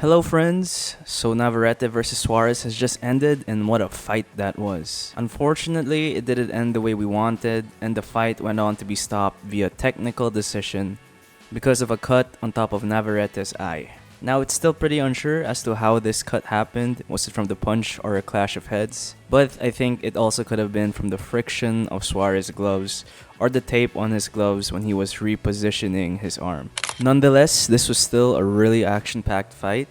Hello friends, so Navarrete versus Suarez has just ended and what a fight that was. Unfortunately, it didn't end the way we wanted and the fight went on to be stopped via technical decision because of a cut on top of Navarrete's eye. Now it's still pretty unsure as to how this cut happened, was it from the punch or a clash of heads? But I think it also could have been from the friction of Suarez's gloves or the tape on his gloves when he was repositioning his arm. Nonetheless, this was still a really action-packed fight.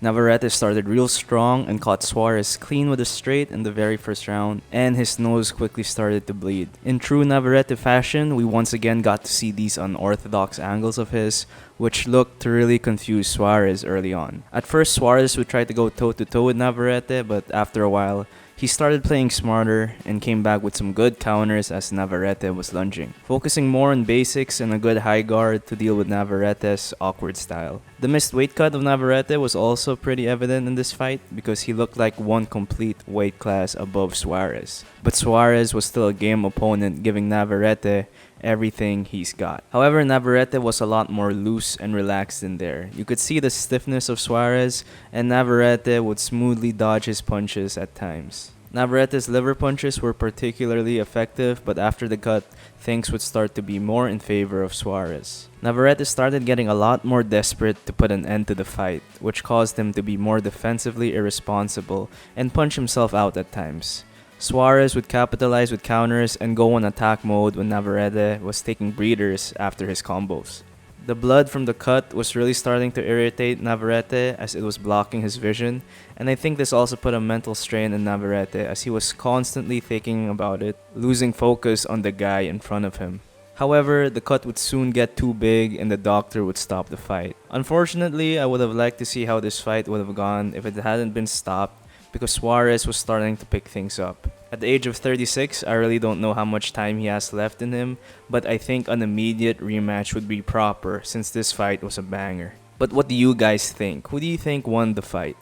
Navarrete started real strong and caught Suarez clean with a straight in the very first round, and his nose quickly started to bleed. In true Navarrete fashion, we once again got to see these unorthodox angles of his, which looked to really confuse Suarez early on. At first, Suarez would try to go toe-to-toe with Navarrete, but after a while, he started playing smarter and came back with some good counters as Navarrete was lunging, focusing more on basics and a good high guard to deal with Navarrete's awkward style. The missed weight cut of Navarrete was also pretty evident in this fight because he looked like one complete weight class above Suarez. But Suarez was still a game opponent, giving Navarrete everything he's got. However, Navarrete was a lot more loose and relaxed in there. You could see the stiffness of Suarez, and Navarrete would smoothly dodge his punches at times. Navarrete's liver punches were particularly effective, but after the cut, things would start to be more in favor of Suarez. Navarrete started getting a lot more desperate to put an end to the fight, which caused him to be more defensively irresponsible and punch himself out at times. Suarez would capitalize with counters and go on attack mode when Navarrete was taking breathers after his combos. The blood from the cut was really starting to irritate Navarrete as it was blocking his vision, and I think this also put a mental strain on Navarrete as he was constantly thinking about it, losing focus on the guy in front of him. However, the cut would soon get too big and the doctor would stop the fight. Unfortunately, I would have liked to see how this fight would have gone if it hadn't been stopped because Suarez was starting to pick things up. At the age of 36, I really don't know how much time he has left in him, but I think an immediate rematch would be proper since this fight was a banger. But what do you guys think? Who do you think won the fight?